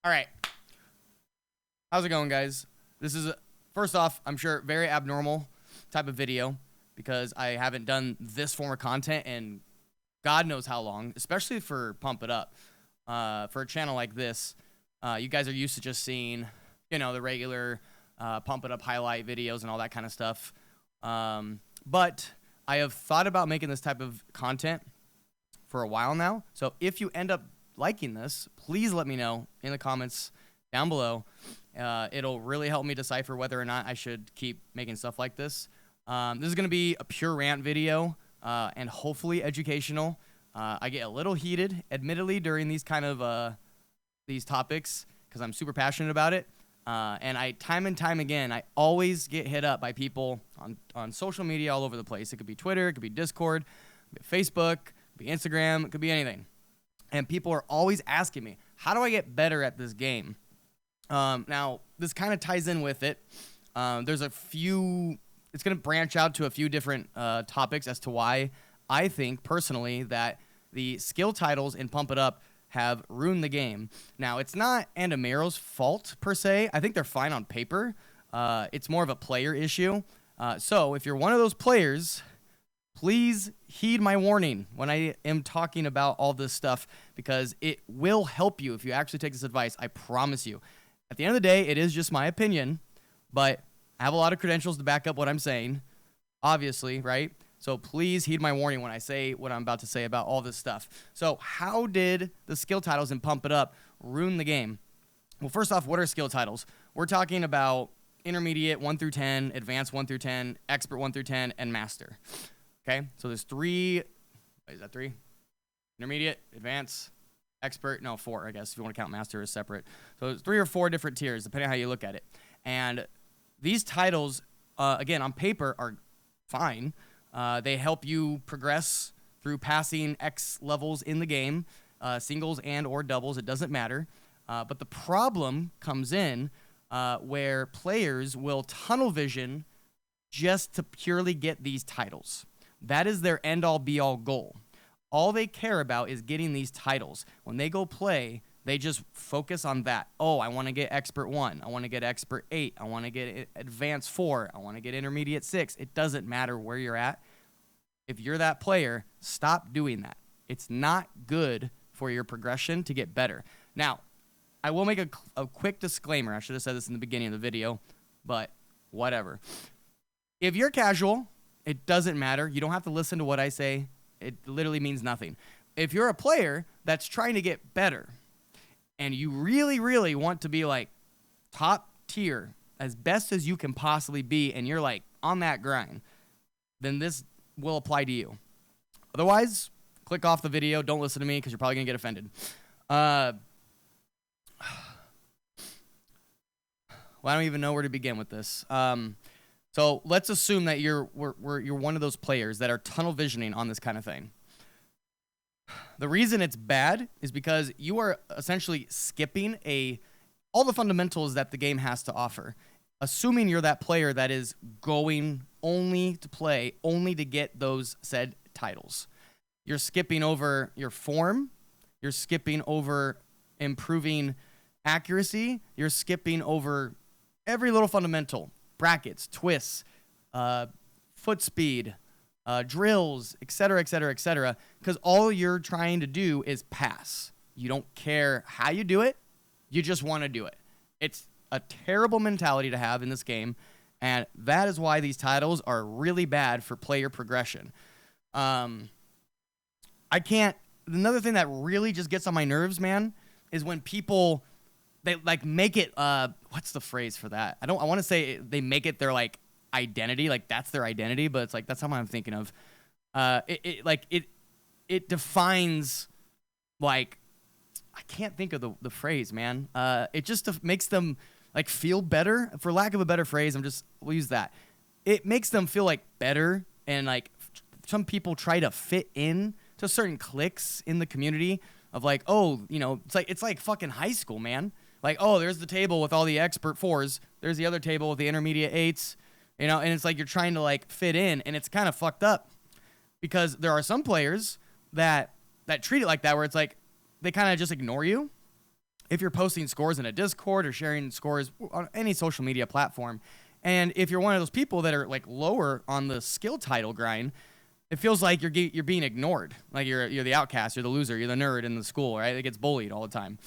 All right. How's it going, guys? This is, first off, I'm sure very abnormal type of video because I haven't done this form of content in God knows how long, especially for Pump It Up. For a channel like this, you guys are used to just seeing, you know, the regular Pump It Up highlight videos and all that kind of stuff. But I have thought about making this type of content for a while now. So if you end up liking this, please let me know in the comments down below. It'll really help me decipher whether or not I should keep making stuff like this. This is going to be a pure rant video and hopefully educational. I get a little heated, admittedly, during these kind of these topics because I'm super passionate about it. And I, time and time again, I always get hit up by people on social media all over the place. It could be Twitter, it could be Discord, it could be Facebook, it could be Instagram, it could be anything. And people are always asking me, how do I get better at this game? Now, this kind of ties in with it. There's a few, it's going to branch out to a few different topics as to why I think, personally, that the skill titles in Pump It Up have ruined the game. Now, it's not Andamiro's fault, per se. I think they're fine on paper. It's more of a player issue. So, if you're one of those players, please heed my warning when I am talking about all this stuff because it will help you if you actually take this advice. I promise you. At the end of the day, it is just my opinion, but I have a lot of credentials to back up what I'm saying, obviously, right? So please heed my warning when I say what I'm about to say about all this stuff. So how did the skill titles in Pump It Up ruin the game? Well, first off, what are skill titles? We're talking about intermediate 1 through 10, advanced 1 through 10, expert 1 through 10, and master. Okay, so there's three, is that three? Intermediate, advanced, expert, no, 4, I guess, if you want to count master as separate. So there's 3 or 4 different tiers, depending on how you look at it. And these titles, again, on paper, are fine. They help you progress through passing X levels in the game, singles and or doubles, it doesn't matter. But the problem comes in where players will tunnel vision just to purely get these titles. That is their end-all, be-all goal. All they care about is getting these titles. When they go play, they just focus on that. Oh, I want to get Expert 1. I want to get Expert 8. I want to get Advanced 4. I want to get Intermediate 6. It doesn't matter where you're at. If you're that player, stop doing that. It's not good for your progression to get better. Now, I will make a quick disclaimer. I should have said this in the beginning of the video, but whatever. If you're casual, it doesn't matter. You don't have to listen to what I say. It literally means nothing. If you're a player that's trying to get better and you really, really want to be like top tier as best as you can possibly be and you're like on that grind, then this will apply to you. Otherwise, click off the video. Don't listen to me because you're probably going to get offended. Well, I don't even know where to begin with this. So let's assume that you're one of those players that are tunnel visioning on this kind of thing. The reason it's bad is because you are essentially skipping all the fundamentals that the game has to offer. Assuming you're that player that is going only to play, only to get those said titles. You're skipping over your form. You're skipping over improving accuracy. You're skipping over every little fundamental. Brackets, twists, foot speed, drills, etc., etc., etc. Because all you're trying to do is pass. You don't care how you do it. You just want to do it. It's a terrible mentality to have in this game, and that is why these titles are really bad for player progression. Another thing that really just gets on my nerves, man, is when people, they like make it, what's the phrase for that? I want to say they make it their like identity, like that's their identity, but it's like, that's not what I'm thinking of. It defines, like, I can't think of the phrase, man. It just makes them like feel better, for lack of a better phrase. We'll use that. It makes them feel like better, and like some people try to fit in to certain cliques in the community of like, oh, you know, it's like fucking high school, man. Like, oh, there's the table with all the expert 4s. There's the other table with the intermediate 8s. You know, and it's like you're trying to like fit in, and it's kind of fucked up because there are some players that treat it like that, where it's like they kind of just ignore you. if you're posting scores in a Discord or sharing scores on any social media platform, and if you're one of those people that are like lower on the skill title grind, it feels like you're being ignored. Like you're the outcast, you're the loser, you're the nerd in the school, right? That gets bullied all the time.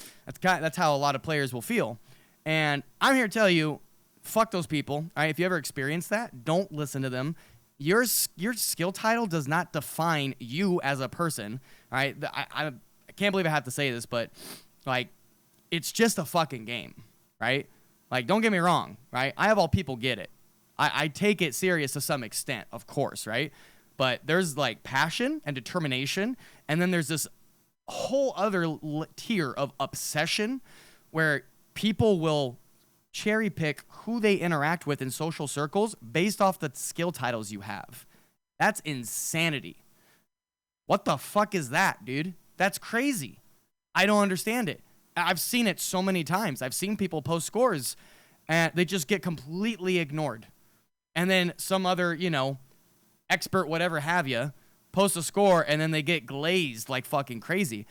That's how a lot of players will feel. And I'm here to tell you, fuck those people. All right, if you ever experience that, don't listen to them. Your skill title does not define you as a person. All right, I can't believe I have to say this, but like, it's just a fucking game, right? Like, don't get me wrong, right? I have all people get it. I take it serious to some extent, of course, right? But there's like passion and determination, and then there's this whole other tier of obsession where people will cherry pick who they interact with in social circles based off the skill titles you have. That's insanity. What the fuck is that, dude? That's crazy. I don't understand it. I've seen it so many times. I've seen people post scores and they just get completely ignored. And then some other, expert, whatever have you, post a score and then they get glazed like fucking crazy.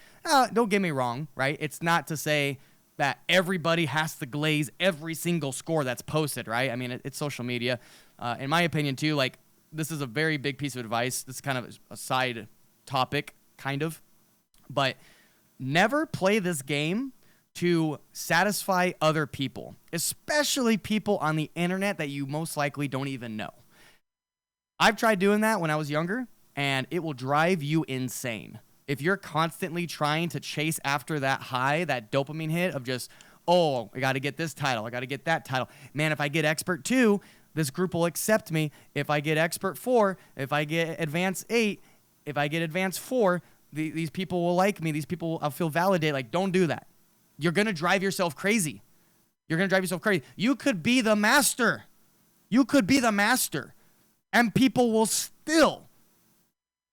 Don't get me wrong, right? It's not to say that everybody has to glaze every single score that's posted, right? I mean, it's social media. In my opinion, too, like, this is a very big piece of advice. This is kind of a side topic, kind of. But never play this game to satisfy other people, especially people on the internet that you most likely don't even know. I've tried doing that when I was younger, and it will drive you insane. If you're constantly trying to chase after that high, that dopamine hit of just, oh, I got to get this title, I got to get that title. Man, if I get expert 2, this group will accept me. If I get expert 4, if I get advanced 8, if I get advanced 4, these people will like me. These people, I'll feel validated. Like, don't do that. You're going to drive yourself crazy. You're going to drive yourself crazy. You could be the master. You could be the master. And people will still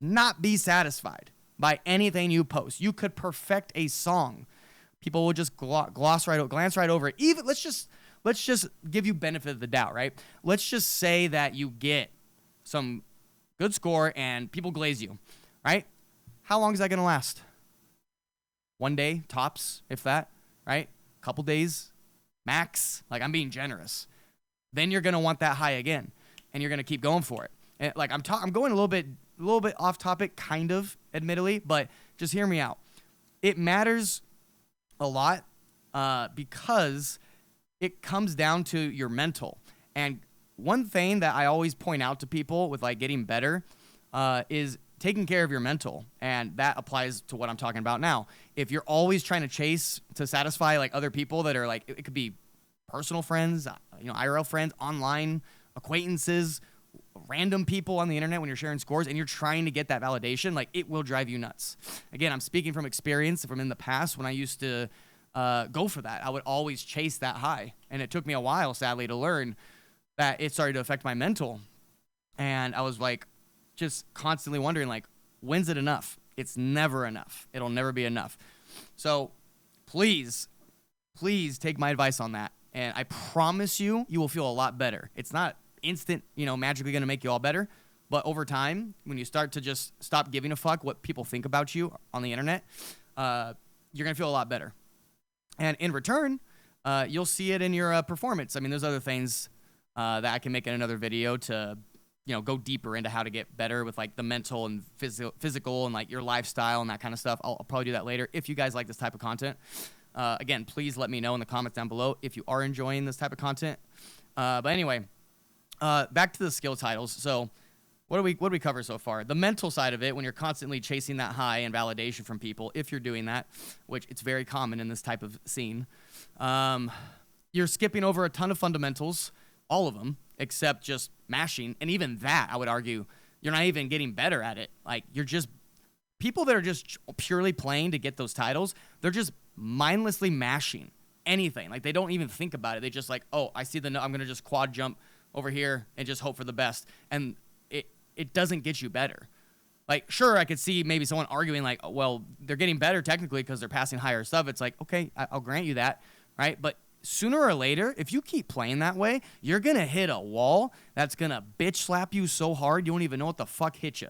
not be satisfied by anything you post. You could perfect a song. People will just glance right over it. Even let's just give you benefit of the doubt, right? Let's just say that you get some good score and people glaze you, right? How long is that going to last? 1 day, tops, if that, right? Couple days, max. Like, I'm being generous. Then you're going to want that high again, and you're going to keep going for it. And like, I'm going a little bit off topic, kind of, admittedly, but just hear me out. It matters a lot because it comes down to your mental. And one thing that I always point out to people with like getting better is taking care of your mental. And that applies to what I'm talking about now. If you're always trying to chase to satisfy like other people that are like, it could be personal friends, IRL friends, online acquaintances, random people on the internet when you're sharing scores and you're trying to get that validation, like, it will drive you nuts. Again, I'm speaking from experience from in the past when I used to go for that. I would always chase that high. And it took me a while, sadly, to learn that it started to affect my mental. And I was like, just constantly wondering, like, when's it enough? It's never enough. It'll never be enough. So please take my advice on that. And I promise you will feel a lot better. It's not instant, magically going to make you all better. But over time, when you start to just stop giving a fuck what people think about you on the internet, you're going to feel a lot better. And in return, you'll see it in your performance. I mean, there's other things that I can make in another video to, go deeper into how to get better with like the mental and physical and like your lifestyle and that kind of stuff. I'll probably do that later. If you guys like this type of content, again, please let me know in the comments down below if you are enjoying this type of content. But anyway, back to the skill titles. So what do we cover so far? The mental side of it, when you're constantly chasing that high and validation from people, if you're doing that, which it's very common in this type of scene, you're skipping over a ton of fundamentals, all of them, except just mashing. And even that, I would argue, you're not even getting better at it. Like, you're just, people that are just purely playing to get those titles, they're just mindlessly mashing anything. Like, they don't even think about it. They just like, oh, I see I'm going to just quad jump over here and just hope for the best. And it doesn't get you better. Like, sure, I could see maybe someone arguing like, oh, well, they're getting better technically because they're passing higher stuff. It's like, okay, I'll grant you that, right? But sooner or later, if you keep playing that way, you're going to hit a wall that's going to bitch slap you so hard you don't even know what the fuck hit you.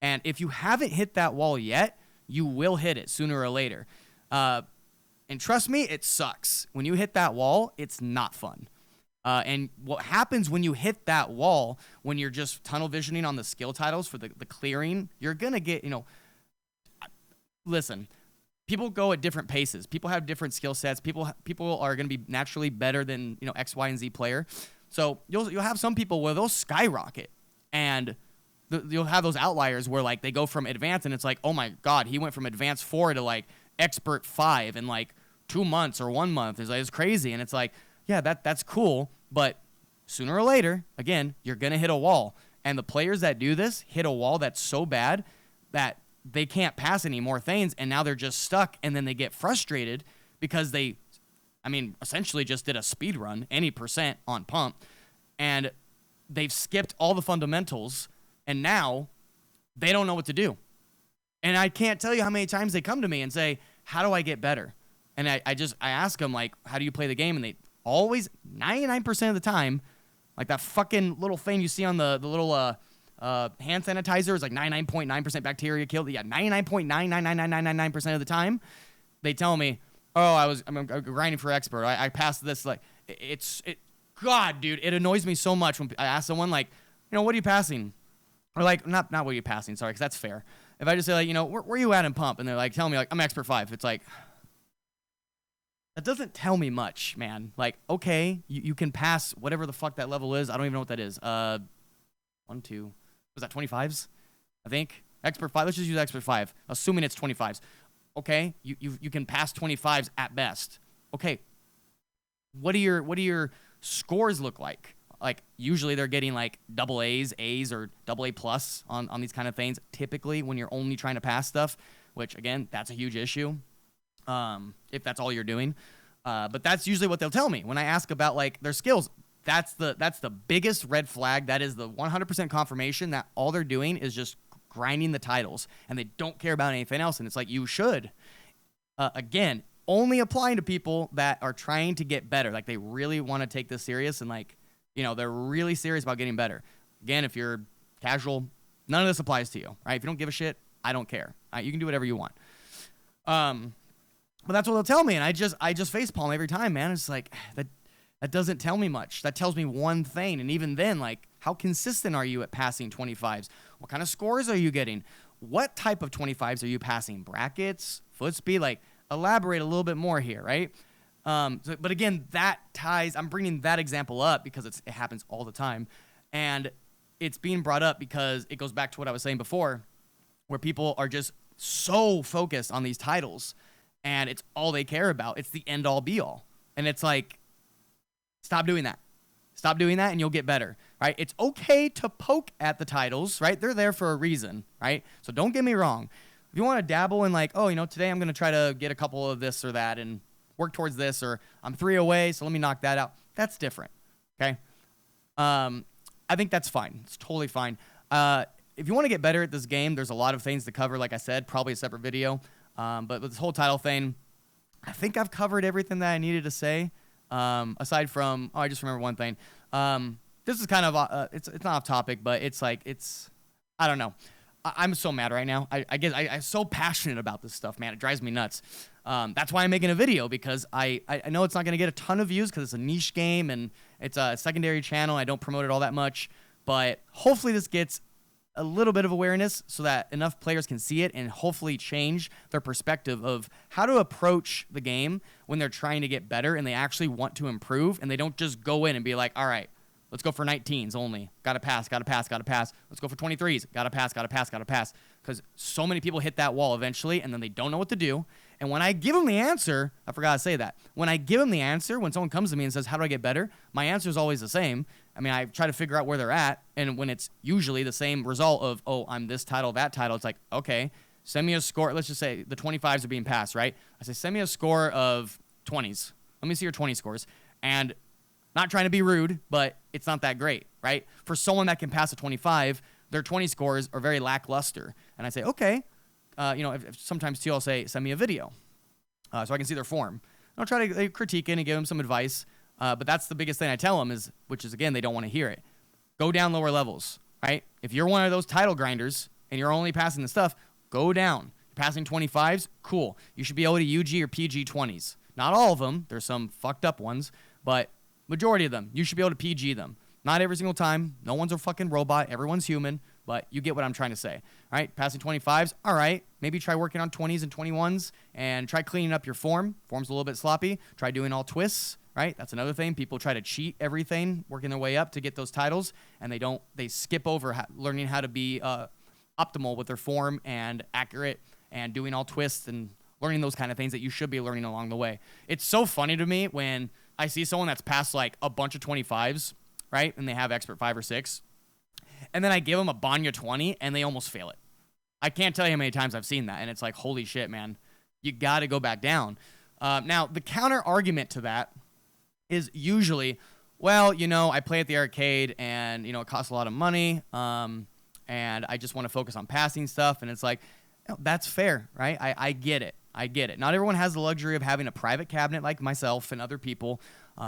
And if you haven't hit that wall yet, you will hit it sooner or later. And trust me, it sucks. When you hit that wall, it's not fun. And what happens when you hit that wall, when you're just tunnel visioning on the skill titles for the clearing, you're going to get, listen, people go at different paces. People have different skill sets. People are going to be naturally better than, X, Y, and Z player. So you'll have some people where they'll skyrocket, and you'll have those outliers where like they go from advanced and it's like, oh my God, he went from advanced 4 to like expert 5 in like 2 months or 1 month. It's crazy. And it's like, yeah, that's cool. But sooner or later, again, you're going to hit a wall. And the players that do this hit a wall that's so bad that they can't pass any more things, and now they're just stuck, and then they get frustrated because they, essentially just did a speed run, any percent on pump, and they've skipped all the fundamentals, and now they don't know what to do. And I can't tell you how many times they come to me and say, how do I get better? And I ask them, like, how do you play the game? And they always, 99% of the time, like that fucking little thing you see on the little hand sanitizer is like 99.9% bacteria killed. Yeah, 99.9999999% of the time, they tell me, oh, I'm grinding for expert. I passed this. Like, God, dude, it annoys me so much when I ask someone, like, what are you passing? Or like, not what are you passing, sorry, because that's fair. If I just say, like, where are you at in pump? And they're like, tell me, like, I'm expert 5. It's like, that doesn't tell me much, man. Like, okay, you can pass whatever the fuck that level is. I don't even know what that is. 1, 2, was that 25s? I think. Expert 5, let's just use expert 5, assuming it's 25s. Okay, you can pass 25s at best. Okay, what do your scores look like? Like, usually they're getting like double A's, or double A plus on these kind of things, typically when you're only trying to pass stuff, which, again, that's a huge issue. If that's all you're doing. But that's usually what they'll tell me when I ask about like their skills. That's the biggest red flag. That is the 100% confirmation that all they're doing is just grinding the titles and they don't care about anything else. And it's like, you should, again, only applying to people that are trying to get better. Like, they really want to take this serious and like, they're really serious about getting better. Again, if you're casual, none of this applies to you, right? If you don't give a shit, I don't care. Right? You can do whatever you want. But that's what they'll tell me, and I just facepalm every time, man. It's like, that doesn't tell me much. That tells me one thing, and even then, like, how consistent are you at passing 25s? What kind of scores are you getting? What type of 25s are you passing? Brackets, foot speed? Like, elaborate a little bit more here, right? But again, I'm bringing that example up because it happens all the time, and it's being brought up because it goes back to what I was saying before, where people are just so focused on these titles, and it's all they care about. It's the end-all, be-all. And it's like, stop doing that. Stop doing that, and you'll get better, right? It's okay to poke at the titles, right? They're there for a reason, right? So don't get me wrong. If you want to dabble in like, oh, today I'm going to try to get a couple of this or that and work towards this, or I'm 3 away, so let me knock that out. That's different, okay? I think that's fine. It's totally fine. If you want to get better at this game, there's a lot of things to cover, like I said, probably a separate video. But with this whole title thing, I think I've covered everything that I needed to say. Aside from, I just remember one thing. This is kind of, it's not off topic, but it's like, I don't know. I'm so mad right now. I guess I'm so passionate about this stuff, man. It drives me nuts. That's why I'm making a video, because I know it's not going to get a ton of views because it's a niche game and it's a secondary channel. I don't promote it all that much, but hopefully this gets a little bit of awareness so that enough players can see it and hopefully change their perspective of how to approach the game when they're trying to get better and they actually want to improve, and they don't just go in and be like, all right, let's go for 19s only. Gotta pass. Let's go for 23s. Gotta pass. Because so many people hit that wall eventually, and then they don't know what to do. And when I give them the answer, I forgot to say that. When I give them the answer, when someone comes to me and says, how do I get better? My answer is always the same. I try to figure out where they're at. And when it's usually the same result of, oh, I'm this title, that title, it's like, okay, send me a score. Let's just say the 25s are being passed, right? I say, send me a score of 20s. Let me see your 20 scores. And not trying to be rude, but it's not that great, right? For someone that can pass a 25, their 20 scores are very lackluster. And I say, okay, if sometimes too, I'll say, send me a video so I can see their form. I'll try to critique it and give them some advice. But that's the biggest thing I tell them which is, again, they don't want to hear it. Go down lower levels, right? If you're one of those title grinders and you're only passing the stuff, go down. passing 25s, cool. You should be able to UG or PG 20s. Not all of them. There's some fucked up ones, but majority of them, you should be able to PG them. Not every single time. No one's a fucking robot. Everyone's human, but you get what I'm trying to say. All right, passing 25s, all right. Maybe try working on 20s and 21s and try cleaning up your form. Form's a little bit sloppy. Try doing all twists, right? That's another thing. People try to cheat everything, working their way up to get those titles, and they skip over learning how to be optimal with their form and accurate and doing all twists and learning those kind of things that you should be learning along the way. It's so funny to me when I see someone that's passed like a bunch of 25s, right? And they have expert 5 or 6. And then I give them a Banya 20 and they almost fail it. I can't tell you how many times I've seen that. And it's like, holy shit, man. You got to go back down. Now, the counter argument to that is usually, well, you know, I play at the arcade and, you know, it costs a lot of money. And I just want to focus on passing stuff. And it's like, you know, that's fair, right? I get it. I get it. Not everyone has the luxury of having a private cabinet like myself and other people.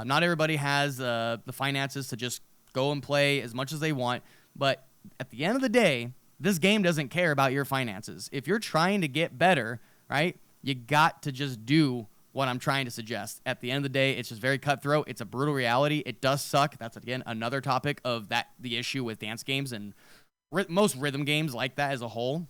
Not everybody has the finances to just go and play as much as they want. But at the end of the day, this game doesn't care about your finances. If you're trying to get better, right, you got to just do what I'm trying to suggest. At the end of the day, it's just very cutthroat. It's a brutal reality. It does suck. That's, again, another topic of the issue with dance games and most rhythm games like that as a whole.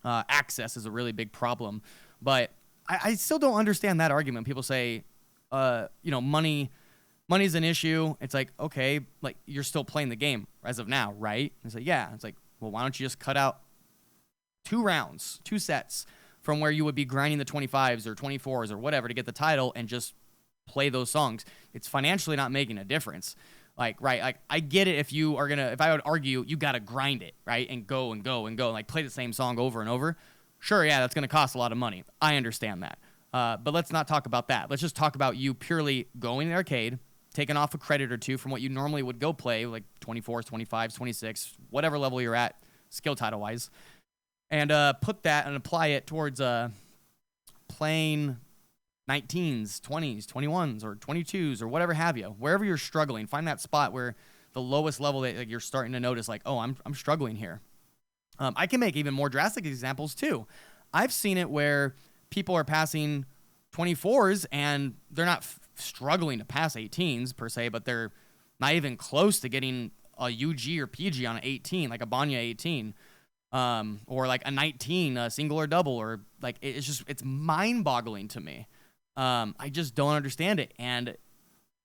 Access is a really big problem. But I still don't understand that argument. People say, you know, money's an issue. It's like, okay, like you're still playing the game as of now, right? It's like, yeah. It's like, well, why don't you just cut out 2 rounds, 2 sets from where you would be grinding the 25s or 24s or whatever to get the title and just play those songs? It's financially not making a difference. Like, right, like I get it if I would argue, you got to grind it, right? And go and go and go and like play the same song over and over. Sure, yeah, that's going to cost a lot of money. I understand that. But let's not talk about that. Let's just talk about you purely going to the arcade, taking off a credit or 2 from what you normally would go play, like 24s, 25s, 26, whatever level you're at, skill title-wise, and put that and apply it towards playing 19s, 20s, 21s, or 22s, or whatever have you. Wherever you're struggling, find that spot where the lowest level that you're starting to notice, like, oh, I'm struggling here. I can make even more drastic examples, too. I've seen it where people are passing 24s and they're not struggling to pass 18s per se, but they're not even close to getting a UG or PG on an 18, like a Banya 18, or like a 19, a single or double, or like it's mind-boggling to me. I just don't understand it, and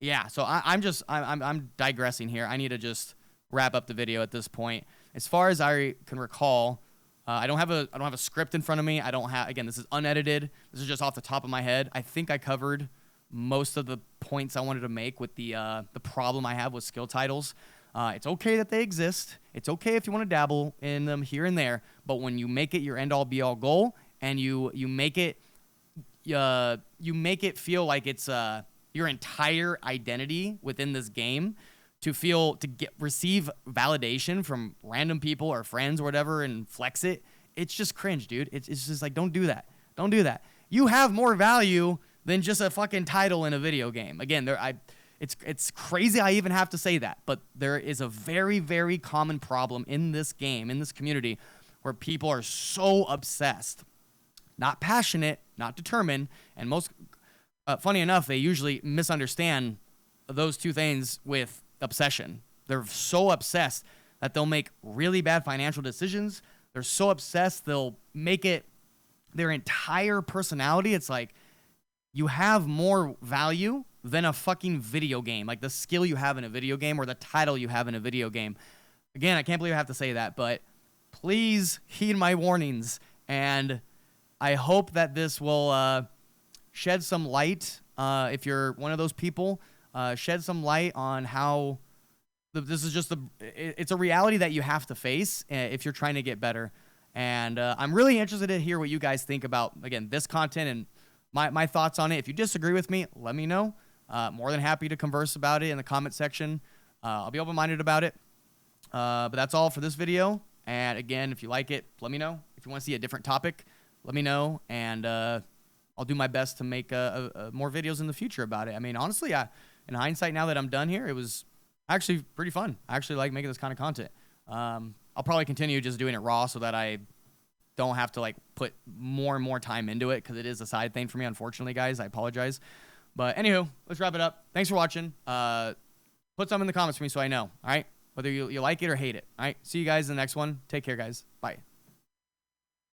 yeah, so I'm digressing here. I need to just wrap up the video at this point. As far as I can recall, I don't have a script in front of me. Again, this is unedited. This is just off the top of my head. I think I covered most of the points I wanted to make with the problem I have with skill titles. It's okay that they exist. It's okay if you want to dabble in them here and there, but when you make it your end-all be-all goal and you make it feel like it's your entire identity within this game, receive validation from random people or friends or whatever and flex it, it's just cringe, dude. It's just like, don't do that. Don't do that. You have more value than just a fucking title in a video game. Again, it's crazy I even have to say that, but there is a very, very common problem in this game, in this community, where people are so obsessed, not passionate, not determined, and funny enough, they usually misunderstand those two things with obsession. They're so obsessed that they'll make really bad financial decisions. They're so obsessed they'll make it their entire personality. It's like, you have more value than a fucking video game, like the skill you have in a video game or the title you have in a video game. Again, I can't believe I have to say that, but please heed my warnings, and I hope that this will shed some light, if you're one of those people, shed some light on how this is just it's a reality that you have to face if you're trying to get better. And I'm really interested to hear what you guys think about, again, this content and my thoughts on it. If you disagree with me, let me know. More than happy to converse about it in the comment section. I'll be open-minded about it. But that's all for this video. And again, if you like it, let me know. If you want to see a different topic, let me know. And I'll do my best to make more videos in the future about it. I mean, honestly, in hindsight, now that I'm done here, it was actually pretty fun. I actually like making this kind of content. I'll probably continue just doing it raw so that I don't have to like put more and more time into it because it is a side thing for me, unfortunately, guys. I apologize. But anywho, let's wrap it up. Thanks for watching. Put some in the comments for me so I know. All right, whether you like it or hate it. All right, see you guys in the next one. Take care, guys. Bye.